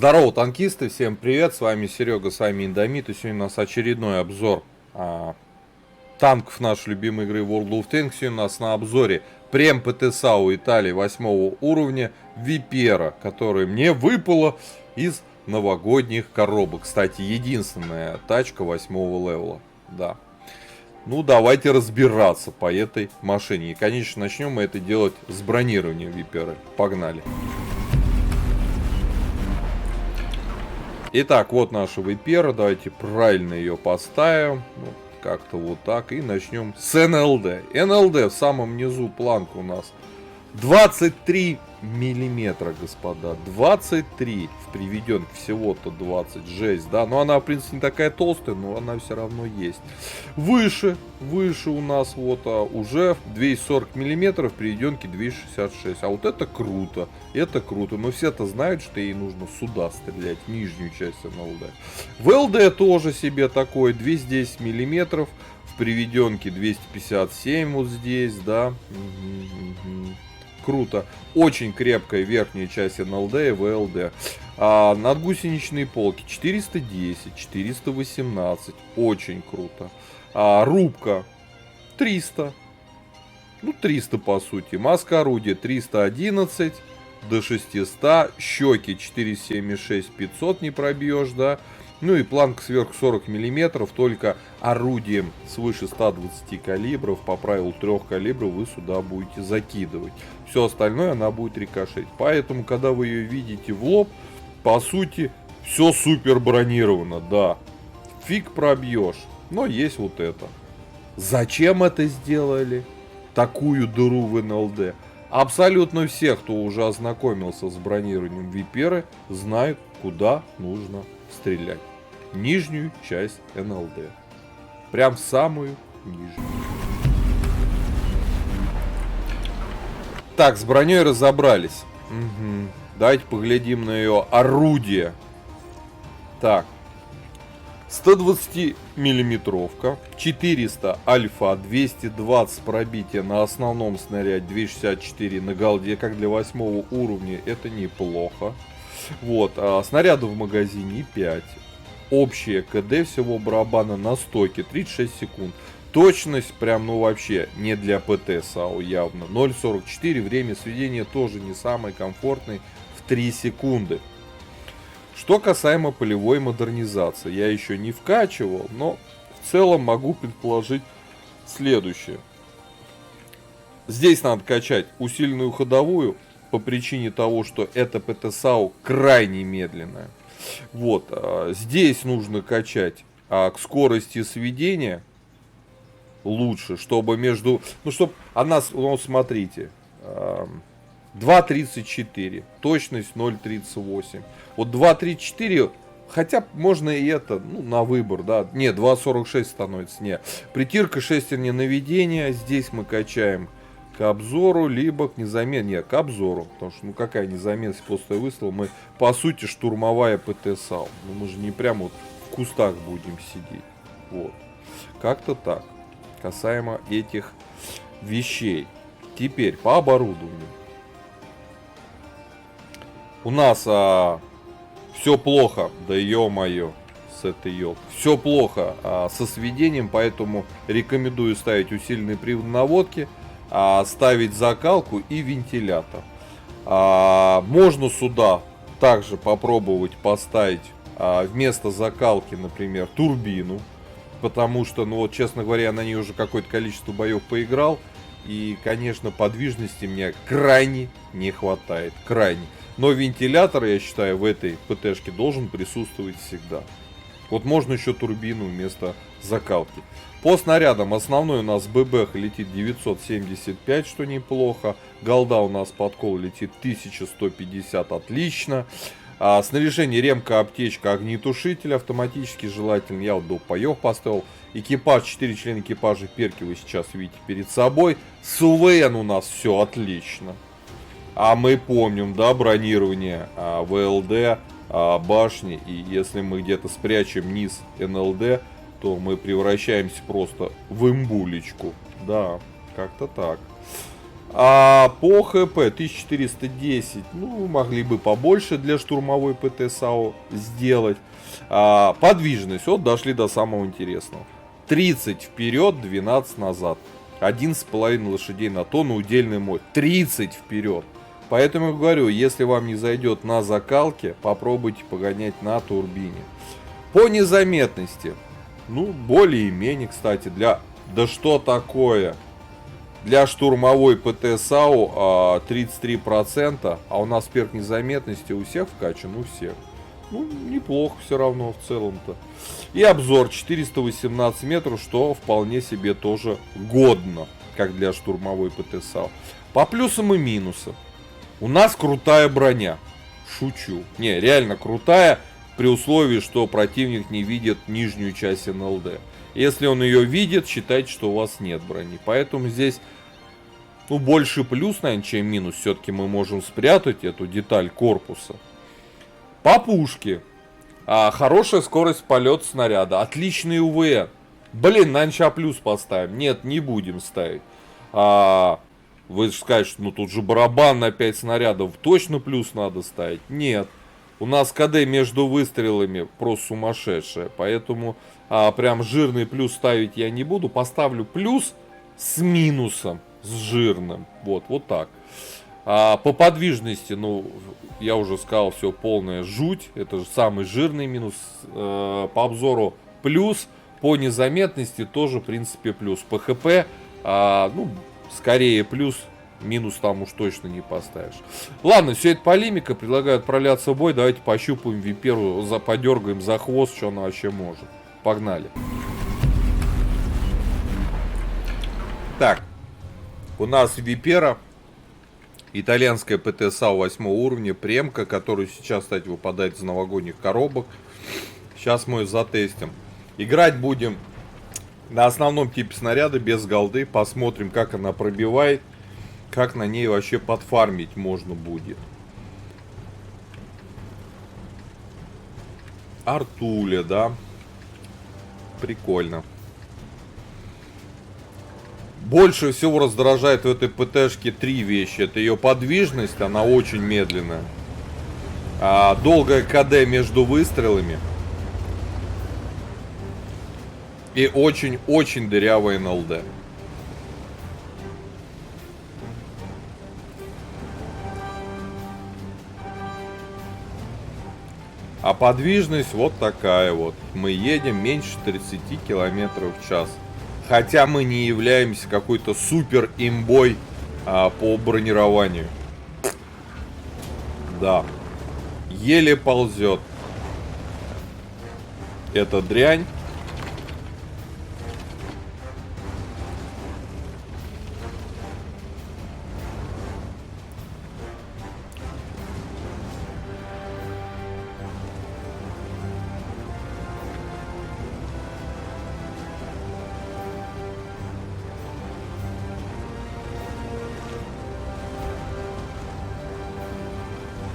Здорово, танкисты, всем привет, с вами Серега, с вами Индомит, и сегодня у нас очередной обзор танков нашей любимой игры World of Tanks. Сегодня у нас на обзоре Прем ПТ-САУ Италии 8 уровня Випера, которая мне выпала из новогодних коробок. Кстати, единственная тачка 8 левела, да. Ну, давайте разбираться по этой машине. И, конечно, начнем мы это делать с бронированием Виперы. Погнали. Итак, вот наша Випера. Давайте правильно ее поставим. Ну, как-то вот так. И начнем с НЛД. НЛД в самом низу планка у нас 23 миллиметра, господа. 23. В приведенке всего-то 20. Жесть, да. Но она, в принципе, не такая толстая, но она все равно есть. Выше у нас вот уже 240 миллиметров, в приведенке 266. А вот это круто. Это круто. Но все-то знают, что ей нужно сюда стрелять, в нижнюю часть НЛД. В ЛД тоже себе такое 210 миллиметров. В приведенке 257 вот здесь, да. Круто. Очень крепкая верхняя часть НЛД и ВЛД. Надгусеничные полки 410, 418. Очень круто. Рубка 300. Ну, 300 по сути. Маска орудия 311 до 600. Щеки 476, 500 не пробьешь, да. Ну и планка сверху 40 миллиметров, только орудием свыше 120 калибров, по правилу 3 калибров, вы сюда будете закидывать. Все остальное она будет рикошетить. Поэтому, когда вы ее видите в лоб, по сути, все супер бронировано, да. Фиг пробьешь. Но есть вот это. Зачем это сделали? Такую дыру в НЛД. Абсолютно все, кто уже ознакомился с бронированием Виперы, знают, куда нужно стрелять. Нижнюю часть НЛД. Прям самую нижнюю. Так, с броней разобрались. Угу. Давайте поглядим на ее орудие. Так. 120 миллиметровка, 400 альфа, 220 пробития на основном снаряде, 264 на голде, как для 8 уровня, это неплохо. Вот, снаряды в магазине 5. Общее КД всего барабана на стоке 36 секунд. Точность прям, ну вообще, не для ПТ САУ явно. 0.44, время сведения тоже не самый комфортный, в 3 секунды. Что касаемо полевой модернизации, я еще не вкачивал, но в целом могу предположить следующее. Здесь надо качать усиленную ходовую по причине того, что эта ПТ-САУ крайне медленная. Вот, здесь нужно качать к скорости сведения лучше, чтобы между... Ну, чтобы она... Ну, смотрите... 2.34, точность 0.38. Вот 2.34, хотя можно и это, ну, на выбор, да. Не, 2.46 становится, не. Притирка шестерни наведения, здесь мы качаем к обзору, либо к незамене, не, к обзору. Потому что, ну, какая незамена после выстрела, мы, по сути, штурмовая ПТ-САУ. Ну, мы же не прямо вот в кустах будем сидеть. Вот. Как-то так. Касаемо этих вещей. Теперь по оборудованию. У нас все плохо, да ё-моё, с этой ёлкой. Все плохо со сведением, поэтому рекомендую ставить усиленный привод наводки, ставить закалку и вентилятор. Можно сюда также попробовать поставить вместо закалки, например, турбину. Потому что, ну вот, честно говоря, я на ней уже какое-то количество боев поиграл. И, конечно, подвижности мне крайне не хватает. Крайне. Но вентилятор, я считаю, в этой ПТшке должен присутствовать всегда. Вот можно еще турбину вместо закалки. По снарядам основной у нас ББХ летит 975, что неплохо. Голда у нас подкол летит 1150, отлично. Снаряжение ремка, аптечка, огнетушитель автоматически желательно. Я вот до паёв поставил. Экипаж, 4 члена экипажа, перки вы сейчас видите перед собой. С УВН у нас все отлично. А мы помним, да, бронирование ВЛД, башни. И если мы где-то спрячем низ НЛД, то мы превращаемся просто в имбулечку. Да, как-то так. А по ХП 1410, ну, могли бы побольше для штурмовой ПТ САУ сделать. Подвижность, вот дошли до самого интересного. 30 вперед, 12 назад. 11,5 лошадей на тонну, удельный мой. 30 вперед. Поэтому я говорю, если вам не зайдет на закалке, попробуйте погонять на турбине. По незаметности, ну, более-менее, кстати, для... Да что такое? Для штурмовой ПТ САУ 33%, а у нас перк незаметности у всех вкачан, у всех. Ну, неплохо все равно в целом-то. И обзор 418 метров, что вполне себе тоже годно, как для штурмовой ПТ САУ. По плюсам и минусам. У нас крутая броня. Шучу. Не, реально крутая, при условии, что противник не видит нижнюю часть НЛД. Если он ее видит, считайте, что у вас нет брони. Поэтому здесь, ну, больше плюс, наверное, чем минус. Все-таки мы можем спрятать эту деталь корпуса. По пушке. Хорошая скорость полета снаряда. Отличный УВН. Блин, наверное, сейчас плюс поставим. Нет, не будем ставить. Вы же скажете, ну тут же барабан на 5 снарядов. Точно плюс надо ставить? Нет. У нас КД между выстрелами просто сумасшедшее. Поэтому прям жирный плюс ставить я не буду. Поставлю плюс с минусом. С жирным. Вот так. По подвижности, ну, я уже сказал, все полная жуть. Это же самый жирный минус. По обзору плюс. По незаметности тоже, в принципе, плюс. По ХП, ну, скорее плюс. Минус там уж точно не поставишь. Ладно, все это полемика. Предлагаю отправляться в бой. Давайте пощупаем Виперу, подергаем за хвост, что она вообще может. Погнали. Так. У нас Випера. Итальянская ПТ САУ 8 уровня. Премка, которая сейчас, кстати, выпадает из новогодних коробок. Сейчас мы ее затестим. Играть будем на основном типе снаряда, без голды. Посмотрим, как она пробивает. Как на ней вообще подфармить можно будет. Артуля, да. Прикольно. Больше всего раздражает в этой ПТшке 3 вещи. Это ее подвижность, она очень медленная. Долгое КД между выстрелами. И очень-очень дырявая НЛД. А подвижность вот такая вот. Мы едем меньше 30 км в час. Хотя мы не являемся какой-то супер имбой по бронированию. Да. Еле ползет. Это дрянь.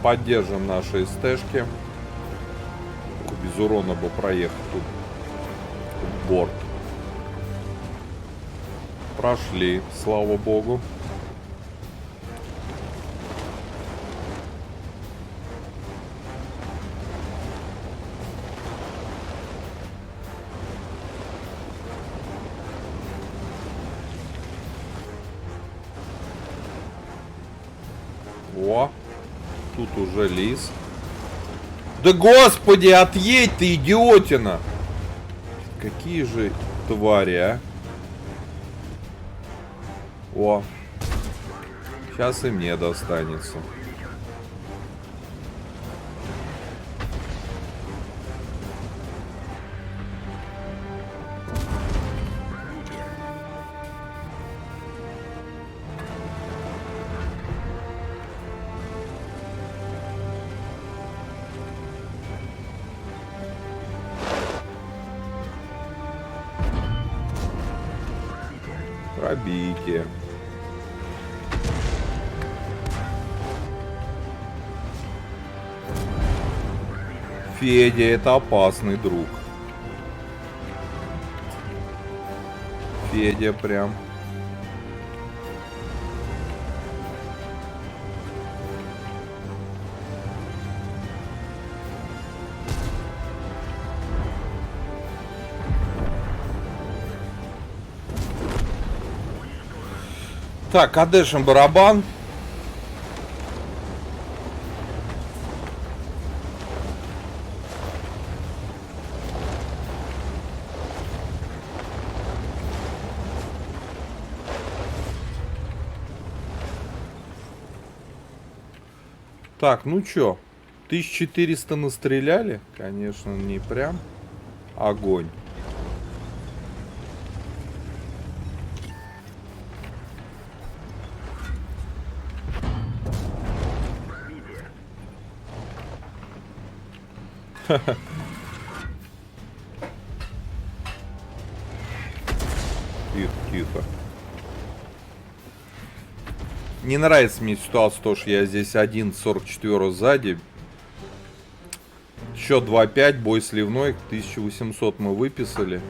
Поддержим наши СТшки. Без урона бы проехать тут борт. Прошли, слава богу. О! Тут уже лис. Да господи, отъедь ты, идиотина! Какие же твари, а? О. Сейчас и мне достанется. Пробитие. Федя — это опасный друг. Федя прям. Так, кадешим барабан. Так, ну чё, 1400 настреляли? Конечно, не прям огонь. Тихо, тихо. Не нравится мне ситуация, то, что я здесь один, 44 сзади. Счет 2-5, бой сливной, 1800 мы выписали.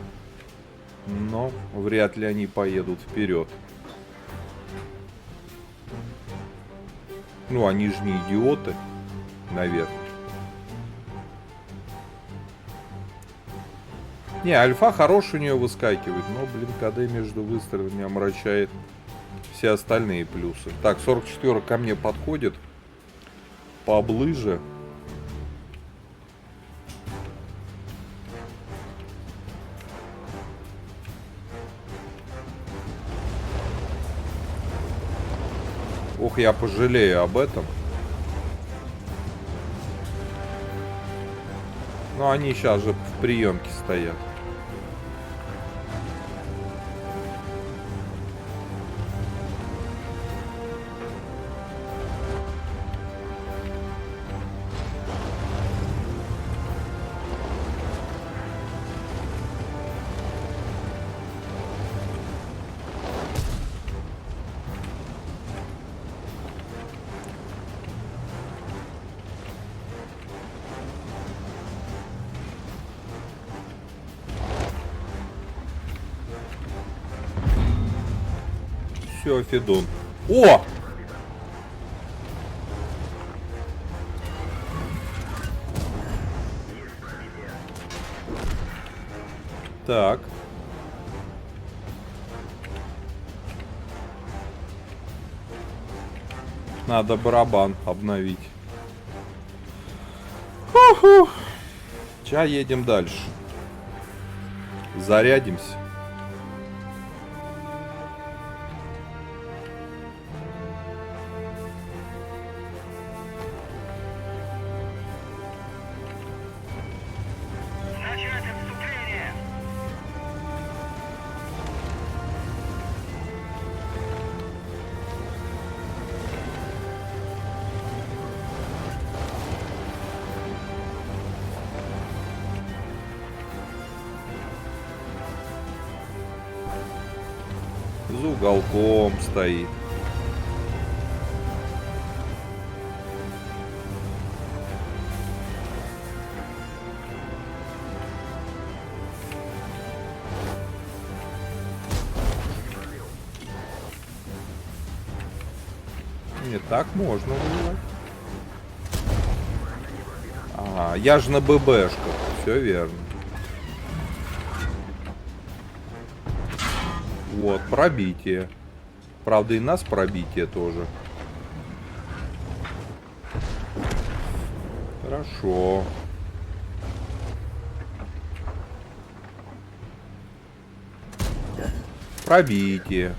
Но вряд ли они поедут вперед. Ну, они же не идиоты, наверное. Не, альфа хороший у нее выскакивает, но, блин, КД между выстрелами омрачает все остальные плюсы. Так, 44 ко мне подходит. Поближе. Ох, я пожалею об этом. Но они сейчас же в приемке стоят. Все, Федун. О! Так. Надо барабан обновить. Ху-ху. Сейчас едем дальше. Зарядимся. За уголком стоит. Не так можно воевать. Ага, я же на ББшках. Все верно. Вот, пробитие. Правда, и нас пробитие тоже. Хорошо. Пробитие.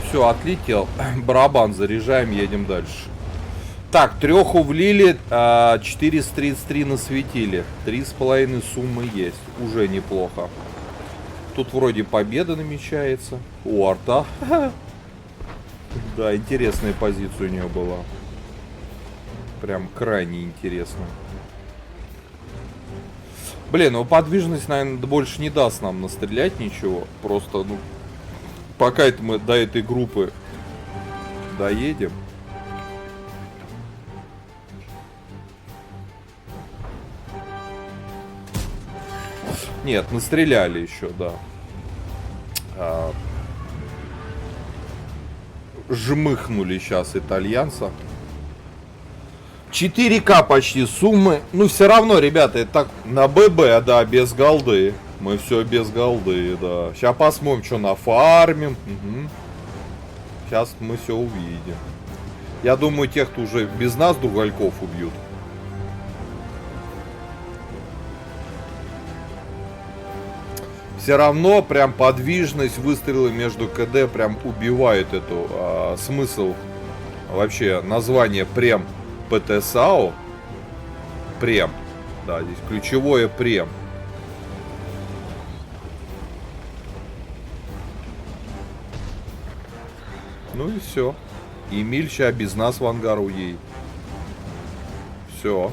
Все, отлетел. Барабан заряжаем, едем дальше. Так, треху влили, 433 насветили. 3,5 суммы есть. Уже неплохо. Тут вроде победа намечается. У арта. Да, интересная позиция у нее была. Прям крайне интересная. Блин, ну подвижность, наверное, больше не даст нам настрелять ничего. Просто, ну, пока это мы до этой группы доедем. Нет, настреляли еще, да. Жмыхнули сейчас итальянца. 4К почти суммы. Ну, все равно, ребята, это так на ББ, да, без голды. Мы все без голды, да. Сейчас посмотрим, что нафармим. Угу. Сейчас мы все увидим. Я думаю, тех, кто уже без нас дугальков убьют. Все равно прям подвижность, выстрелы между КД прям убивают эту смысл. Вообще название прем ПТ-САУ. Прем. Да, здесь ключевое прем. Ну и все. Эмиль ща без нас в ангар уедет. Все.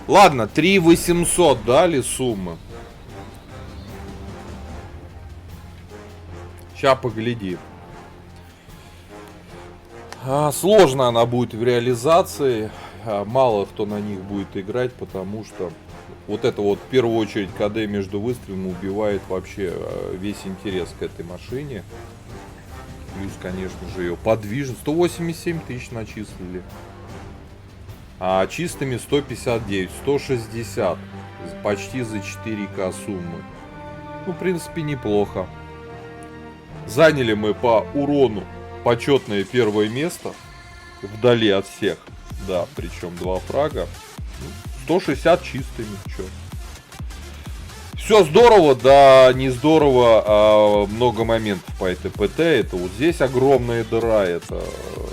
Ладно, 3800 дали суммы. Ща погляди. Сложно она будет в реализации. Мало кто на них будет играть, потому что вот это вот в первую очередь КД между выстрелами убивает вообще весь интерес к этой машине. Плюс, конечно же, ее подвижен. 187 тысяч начислили. А чистыми 159, 160. Почти за 4К суммы. Ну, в принципе, неплохо. Заняли мы по урону почетное первое место. Вдали от всех. Да, причем 2 фрага. 160 чистыми. Чё? Все здорово, да, не здорово, а много моментов по этой ПТ. Это вот здесь огромная дыра, это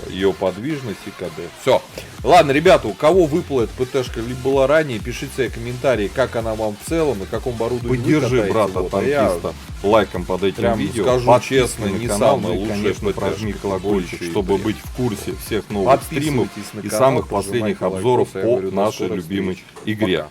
ее подвижность и КД. Все. Ладно, ребята, у кого выпала эта ПТшка, либо была ранее, пишите свои комментарии, как она вам в целом, на каком оборудовании вы Поддержи катаете. брата Вот, танкиста лайком под этим прям видео. скажу честно, Подписывайся не на канал, самая ну и, лучшая конечно, прожми ПТшка, колокольчик, больше чтобы игры. быть в курсе всех новых стримов Подписывайтесь на и канал, самых последних прожимайте обзоров лайкосы, я по говорю, до нашей скорых любимой встреч. игре. Пока.